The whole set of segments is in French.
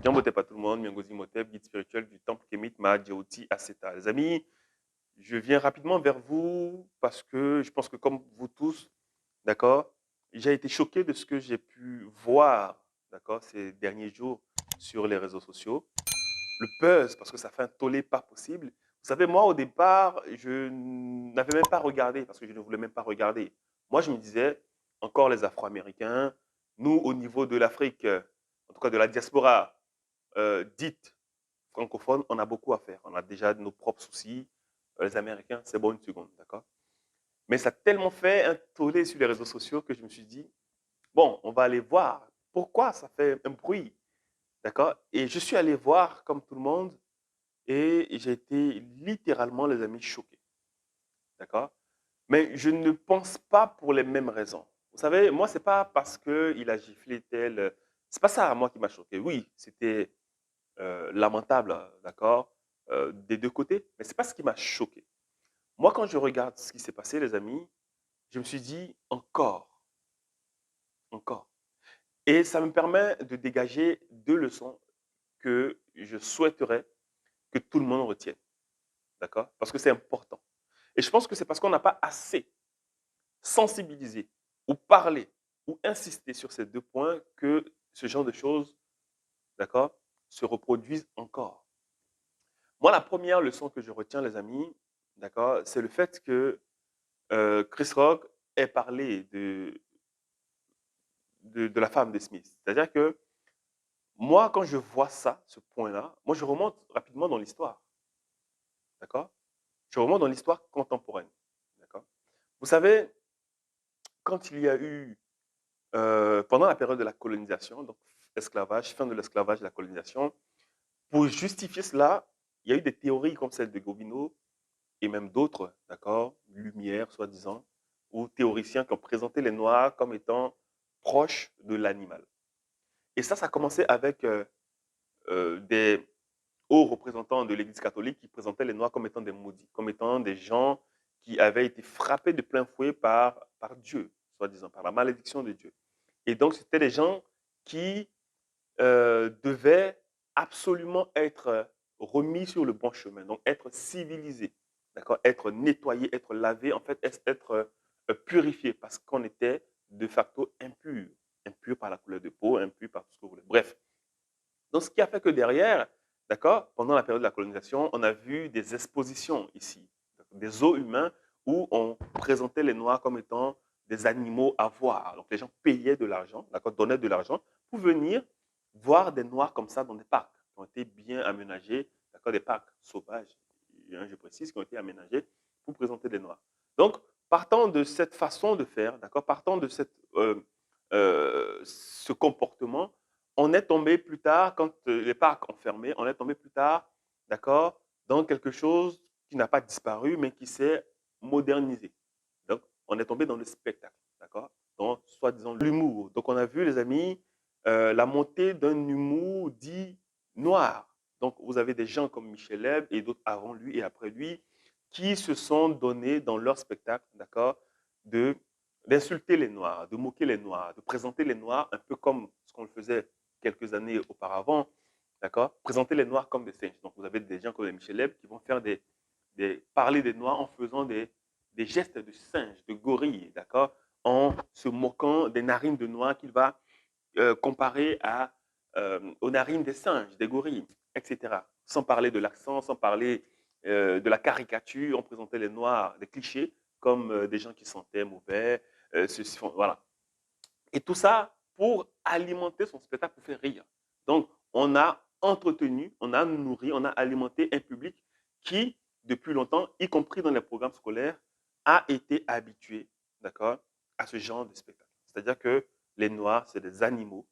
Bien pas tout le monde, Miangozi Motep, guide spirituel du temple Kémit Mahadjéoti Aseta. Les amis, je viens rapidement vers vous parce que je pense que comme vous tous, d'accord, j'ai été choqué de ce que j'ai pu voir, d'accord, ces derniers jours sur les réseaux sociaux. Le buzz, parce que ça fait un tollé pas possible. Vous savez, moi, au départ, je n'avais même pas regardé parce que je ne voulais même pas regarder. Moi, je me disais, encore les Afro-Américains, nous, au niveau de l'Afrique, en tout cas de la diaspora dite francophone, on a beaucoup à faire. On a déjà nos propres soucis. Les Américains, c'est bon une seconde, d'accord? Mais ça a tellement fait un tollé sur les réseaux sociaux que je me suis dit, bon, on va aller voir pourquoi ça fait un bruit, d'accord? Et je suis allé voir comme tout le monde et j'ai été littéralement, les amis, choqué, d'accord? Mais je ne pense pas pour les mêmes raisons. Vous savez, moi, c'est pas parce qu'il a giflé tel. C'est pas ça, moi, qui m'a choqué. Oui, c'était lamentable, d'accord, des deux côtés, mais c'est pas ce qui m'a choqué. Moi, quand je regarde ce qui s'est passé, les amis, je me suis dit encore, encore. Et ça me permet de dégager deux leçons que je souhaiterais que tout le monde retienne, d'accord? Parce que c'est important. Et je pense que c'est parce qu'on n'a pas assez sensibilisé ou parlé ou insisté sur ces deux points que ce genre de choses, d'accord, se reproduisent encore. Moi, la première leçon que je retiens, les amis, d'accord, c'est le fait que Chris Rock ait parlé de la femme de Smith. C'est-à-dire que moi, quand je vois ça, ce point-là, moi, je remonte rapidement dans l'histoire. D'accord? Je remonte dans l'histoire contemporaine. D'accord? Vous savez, quand il y a eu, pendant la période de la colonisation, donc esclavage, fin de l'esclavage, la colonisation, pour justifier cela, il y a eu des théories comme celle de Gobineau et même d'autres, d'accord, Lumière, soi-disant, ou théoriciens qui ont présenté les Noirs comme étant proches de l'animal. Et ça a commencé avec des hauts représentants de l'Église catholique qui présentaient les Noirs comme étant des maudits, comme étant des gens qui avaient été frappés de plein fouet par Dieu, soi-disant, par la malédiction de Dieu. Et donc, c'était des gens qui devaient absolument être remis sur le bon chemin, donc être civilisés, d'accord, être nettoyés, être lavés, en fait, être purifiés parce qu'on était de facto impur, impur par la couleur de peau, impur par tout ce que vous voulez. Bref, donc ce qui a fait que derrière, d'accord, pendant la période de la colonisation, on a vu des expositions ici, des zoos humains où on présentait les Noirs comme étant des animaux à voir. Donc les gens payaient de l'argent, d'accord, donnaient de l'argent pour venir voir des Noirs comme ça dans des parcs qui ont été bien aménagés, d'accord, des parcs sauvages, je précise, qui ont été aménagés pour présenter des Noirs. Donc, partant de cette façon de faire, d'accord, partant de ce comportement, on est tombé plus tard, quand les parcs ont fermé, on est tombé plus tard, d'accord, dans quelque chose qui n'a pas disparu, mais qui s'est modernisé. Donc, on est tombé dans le spectacle, d'accord, dans soi-disant l'humour. Donc, on a vu, les amis, la montée d'un humour dit noir. Donc, vous avez des gens comme Michel Leb et d'autres avant lui et après lui qui se sont donnés dans leur spectacle, d'accord, de d'insulter les Noirs, de moquer les Noirs, de présenter les Noirs un peu comme ce qu'on le faisait quelques années auparavant, d'accord, présenter les Noirs comme des singes. Donc, vous avez des gens comme Michel Leb qui vont faire parler des Noirs en faisant des gestes de singe, de gorille, d'accord, en se moquant des narines de Noirs qu'il va comparer aux narines des singes, des gorilles, etc. Sans parler de l'accent, sans parler de la caricature, on présentait les Noirs, des clichés, comme des gens qui sentaient mauvais, voilà. Et tout ça pour alimenter son spectacle, pour faire rire. Donc, on a entretenu, on a nourri, on a alimenté un public qui, depuis longtemps, y compris dans les programmes scolaires, a été habitué, d'accord, à ce genre de spectacle. C'est-à-dire que les Noirs, c'est des animaux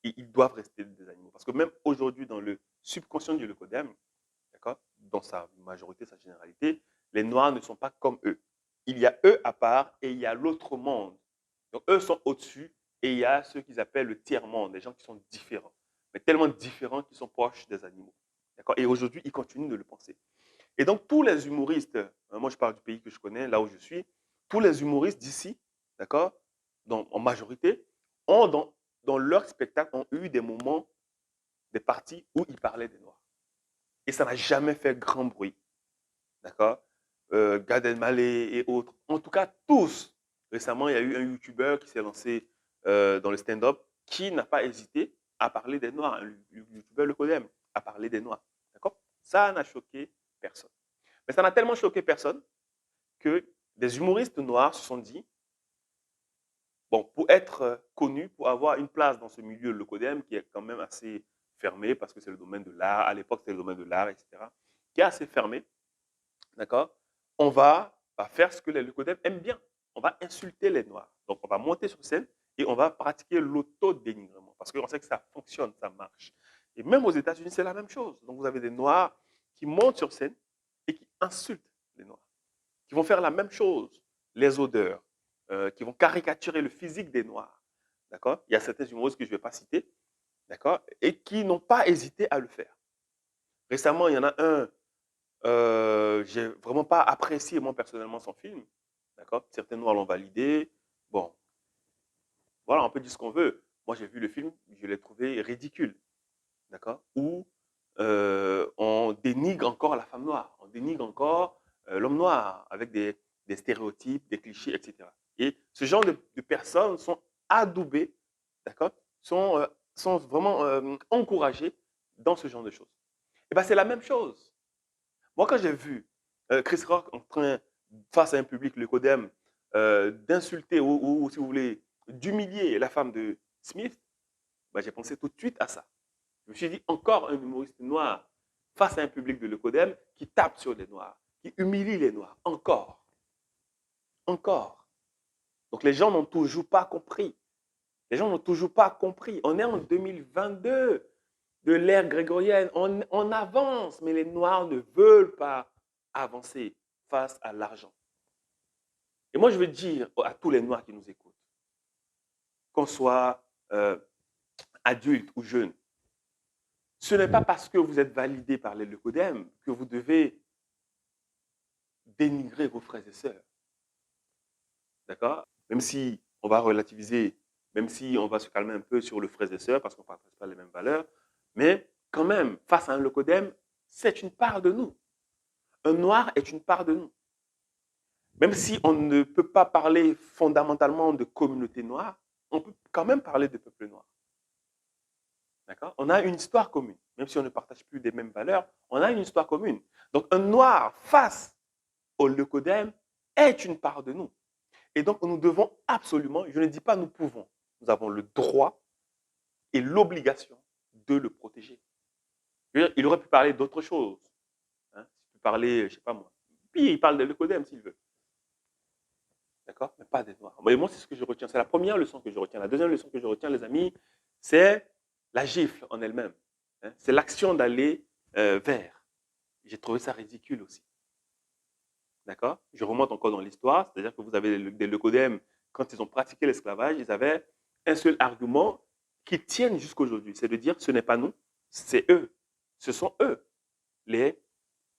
et ils doivent rester des animaux. Parce que même aujourd'hui, dans le subconscient du Lecodème, d'accord, dans sa majorité, sa généralité, les Noirs ne sont pas comme eux. Il y a eux à part et il y a l'autre monde. Donc, eux sont au-dessus et il y a ceux qu'ils appellent le tiers-monde, des gens qui sont différents, mais tellement différents qu'ils sont proches des animaux. D'accord. Et aujourd'hui, ils continuent de le penser. Et donc, tous les humoristes, moi je parle du pays que je connais, là où je suis, tous les humoristes d'ici, d'accord, en majorité, ont dans leur spectacle ont eu des moments des parties où il parlait des Noirs. Et ça n'a jamais fait grand bruit. D'accord? Gad Elmaleh et autres. En tout cas, tous. Récemment, il y a eu un YouTuber qui s'est lancé dans le stand-up qui n'a pas hésité à parler des Noirs. Un YouTuber le Codem, à parler des Noirs. D'accord? Ça n'a choqué personne. Mais ça n'a tellement choqué personne que des humoristes noirs se sont dit, bon, pour être connu, pour avoir une place dans ce milieu, le Codem, qui est quand même assez fermé, parce que c'est le domaine de l'art, à l'époque c'était le domaine de l'art, etc., qui est assez fermé, d'accord? On va faire ce que les Lecodem aiment bien. On va insulter les Noirs. Donc, on va monter sur scène et on va pratiquer l'autodénigrement. Parce qu'on sait que ça fonctionne, ça marche. Et même aux États-Unis, c'est la même chose. Donc, vous avez des Noirs qui montent sur scène et qui insultent les Noirs. Qui vont faire la même chose, les odeurs, qui vont caricaturer le physique des Noirs. D'accord? Il y a certains humoristes que je ne vais pas citer, d'accord? Et qui n'ont pas hésité à le faire. Récemment, il y en a un j'ai vraiment pas apprécié, moi, personnellement, son film. D'accord? Certains Noirs l'ont validé. Bon, voilà, on peut dire ce qu'on veut. Moi, j'ai vu le film, je l'ai trouvé ridicule. D'accord? Où on dénigre encore la femme noire. On dénigre encore l'homme noir avec des stéréotypes, des clichés, etc. Et ce genre de personnes sont adoubées, d'accord? Sont vraiment encouragées dans ce genre de choses. Et bien, c'est la même chose. Moi, quand j'ai vu Chris Rock en train, face à un public, le Codem, d'insulter ou, si vous voulez, d'humilier la femme de Smith, ben, j'ai pensé tout de suite à ça. Je me suis dit, encore un humoriste noir face à un public de l'Ecodem qui tape sur les Noirs, qui humilie les Noirs. Encore. Encore. Donc les gens n'ont toujours pas compris. Les gens n'ont toujours pas compris. On est en 2022 de l'ère grégorienne. On avance, mais les Noirs ne veulent pas avancer face à l'argent. Et moi, je veux dire à tous les Noirs qui nous écoutent, qu'on soit adulte ou jeune, ce n'est pas parce que vous êtes validé par les Lecodem que vous devez dénigrer vos frères et sœurs. D'accord? Même si on va relativiser, même si on va se calmer un peu sur le frères et sœurs parce qu'on ne partage pas les mêmes valeurs, mais quand même, face à un Lecodem, c'est une part de nous. Un noir est une part de nous. Même si on ne peut pas parler fondamentalement de communauté noire, on peut quand même parler de peuple noir. D'accord? On a une histoire commune. Même si on ne partage plus des mêmes valeurs, on a une histoire commune. Donc, un noir face au Lecodem est une part de nous. Et donc, nous devons absolument, je ne dis pas nous pouvons, nous avons le droit et l'obligation de le protéger. Il aurait pu parler d'autre chose. Hein? Il peut parler, je ne sais pas moi. Puis, il parle de Lecodem s'il veut. D'accord? Mais pas des Noirs. Mais moi, c'est ce que je retiens. C'est la première leçon que je retiens. La deuxième leçon que je retiens, les amis, c'est la gifle en elle-même. Hein? C'est l'action d'aller vers. J'ai trouvé ça ridicule aussi. D'accord? Je remonte encore dans l'histoire, c'est-à-dire que vous avez des Lecodem, quand ils ont pratiqué l'esclavage, ils avaient un seul argument qui tienne jusqu'aujourd'hui, c'est de dire ce n'est pas nous, c'est eux. Ce sont eux,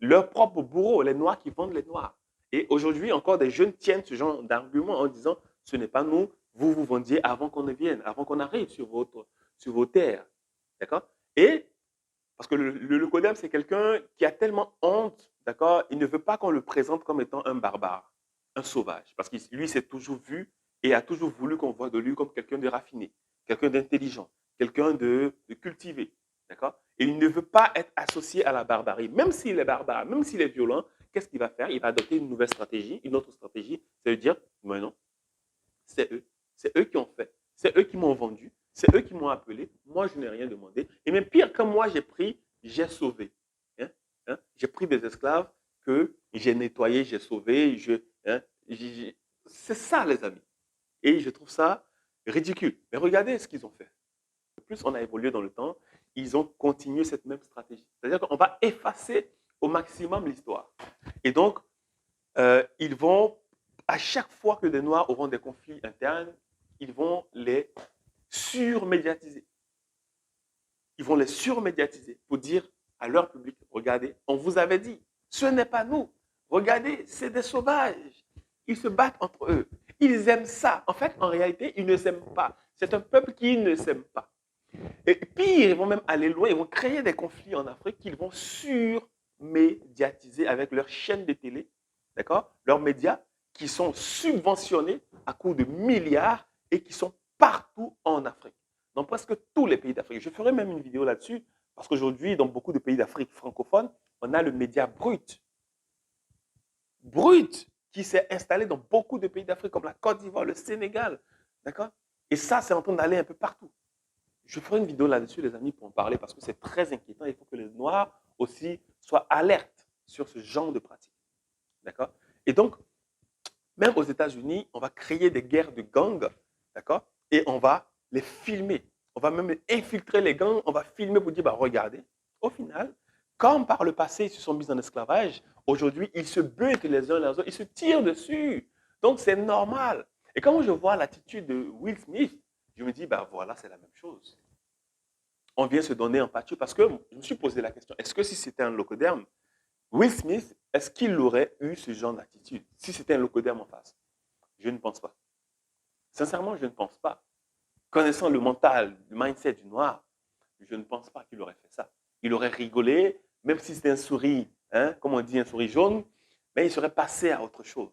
leurs propres bourreaux, les Noirs qui vendent les Noirs. Et aujourd'hui, encore des jeunes tiennent ce genre d'argument en disant ce n'est pas nous, vous vous vendiez avant qu'on ne vienne, avant qu'on arrive sur vos terres. D'accord? Et parce que le Lecodem, c'est quelqu'un qui a tellement honte, d'accord? Il ne veut pas qu'on le présente comme étant un barbare, un sauvage. Parce que lui, s'est toujours vu et a toujours voulu qu'on voit de lui comme quelqu'un de raffiné, quelqu'un d'intelligent, quelqu'un de cultivé, d'accord? Et il ne veut pas être associé à la barbarie. Même s'il est barbare, même s'il est violent, qu'est-ce qu'il va faire? Il va adopter une nouvelle stratégie, une autre stratégie, c'est de dire, mais non, c'est eux. C'est eux qui ont fait. C'est eux qui m'ont vendu. C'est eux qui m'ont appelé. Moi, je n'ai rien demandé. Et même pire, comme moi, j'ai pris, j'ai sauvé. Hein? Hein? J'ai pris des esclaves que j'ai nettoyés, j'ai sauvés. Hein? C'est ça, les amis. Et je trouve ça ridicule. Mais regardez ce qu'ils ont fait. Plus on a évolué dans le temps, ils ont continué cette même stratégie. C'est-à-dire qu'on va effacer au maximum l'histoire. Et donc, ils vont, à chaque fois que des Noirs auront des conflits internes, ils vont les surmédiatiser. Ils vont les surmédiatiser pour dire à leur public, regardez, on vous avait dit, ce n'est pas nous. Regardez, c'est des sauvages. Ils se battent entre eux. Ils aiment ça. En fait, en réalité, ils ne s'aiment pas. C'est un peuple qui ne s'aime pas. Et pire, ils vont même aller loin, ils vont créer des conflits en Afrique qu'ils vont surmédiatiser avec leurs chaînes de télé, d'accord? Leurs médias qui sont subventionnés à coût de milliards et qui sont partout en Afrique, dans presque tous les pays d'Afrique. Je ferai même une vidéo là-dessus parce qu'aujourd'hui, dans beaucoup de pays d'Afrique francophone, on a le média brut qui s'est installé dans beaucoup de pays d'Afrique comme la Côte d'Ivoire, le Sénégal, d'accord? Et ça, c'est en train d'aller un peu partout. Je ferai une vidéo là-dessus, les amis, pour en parler parce que c'est très inquiétant. Il faut que les Noirs aussi soient alertes sur ce genre de pratique. D'accord? Et donc, même aux États-Unis, on va créer des guerres de gangs, d'accord? Et on va les filmer. On va même infiltrer les gangs, on va filmer pour dire, bah, regardez, au final, comme par le passé, ils se sont mis en esclavage, aujourd'hui, ils se butent les uns les autres, ils se tirent dessus. Donc, c'est normal. Et quand je vois l'attitude de Will Smith, je me dis, bah voilà, c'est la même chose. On vient se donner en pâture parce que je me suis posé la question, est-ce que si c'était un locoderme, Will Smith, est-ce qu'il aurait eu ce genre d'attitude si c'était un locoderme en face? Je ne pense pas. Sincèrement, je ne pense pas. Connaissant le mental, le mindset du noir, je ne pense pas qu'il aurait fait ça. Il aurait rigolé, même si c'était un sourire, hein, comme on dit, un sourire jaune, mais il serait passé à autre chose.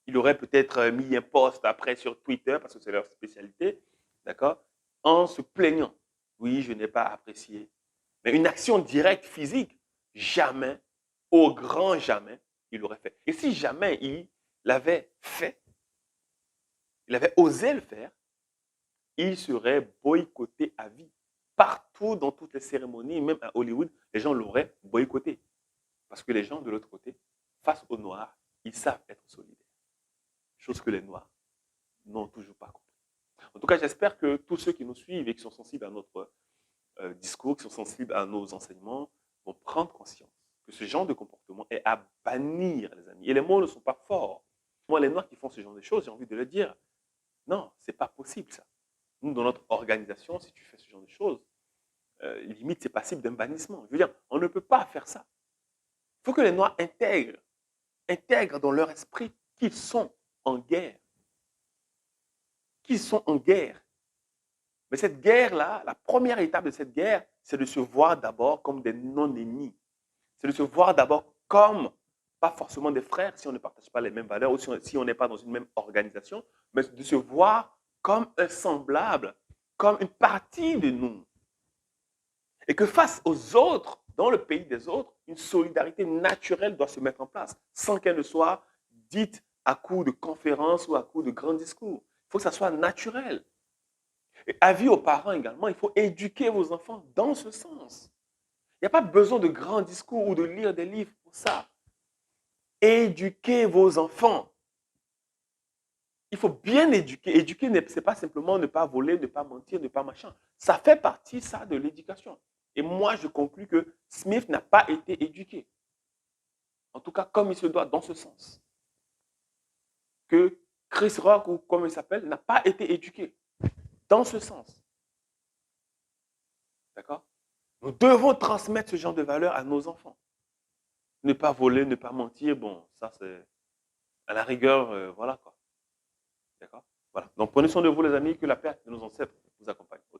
Il aurait peut-être mis un post après sur Twitter, parce que c'est leur spécialité, d'accord, en se plaignant. Oui, je n'ai pas apprécié. Mais une action directe, physique, jamais, au grand jamais, il l'aurait fait. Et si jamais il l'avait fait, il avait osé le faire, il serait boycotté à vie. Partout dans toutes les cérémonies, même à Hollywood, les gens l'auraient boycotté. Parce que les gens de l'autre côté, face aux Noirs, ils savent être solidaires. Chose que les Noirs n'ont toujours pas compris. En tout cas, j'espère que tous ceux qui nous suivent et qui sont sensibles à notre discours, qui sont sensibles à nos enseignements, vont prendre conscience que ce genre de comportement est à bannir, les amis. Et les mots ne sont pas forts. Moi, les Noirs qui font ce genre de choses, j'ai envie de leur dire, non, c'est pas possible ça. Nous, dans notre organisation, si tu fais ce genre de choses, limite, c'est passible d'un bannissement. Je veux dire, on ne peut pas faire ça. Il faut que les Noirs intègrent dans leur esprit qu'ils sont en guerre. Qu'ils sont en guerre. Mais cette guerre-là, la première étape de cette guerre, c'est de se voir d'abord comme des non-ennemis. C'est de se voir d'abord comme, pas forcément des frères si on ne partage pas les mêmes valeurs ou si on n'est pas dans une même organisation, mais de se voir comme un semblable, comme une partie de nous. Et que face aux autres, dans le pays des autres, une solidarité naturelle doit se mettre en place, sans qu'elle ne soit dite à coup de conférences ou à coup de grands discours. Il faut que ça soit naturel. Et avis aux parents également, il faut éduquer vos enfants dans ce sens. Il n'y a pas besoin de grands discours ou de lire des livres pour ça. Éduquez vos enfants. Il faut bien éduquer. Éduquer, ce n'est pas simplement ne pas voler, ne pas mentir, ne pas machin. Ça fait partie, ça, de l'éducation. Et moi, je conclus que Smith n'a pas été éduqué. En tout cas, comme il se doit, dans ce sens. Que Chris Rock, ou comme il s'appelle, n'a pas été éduqué. Dans ce sens. D'accord? Nous devons transmettre ce genre de valeurs à nos enfants. Ne pas voler, ne pas mentir, bon, ça c'est à la rigueur, voilà quoi. D'accord? Voilà. Donc prenez soin de vous les amis, que la paix de nos ancêtres vous accompagne. Au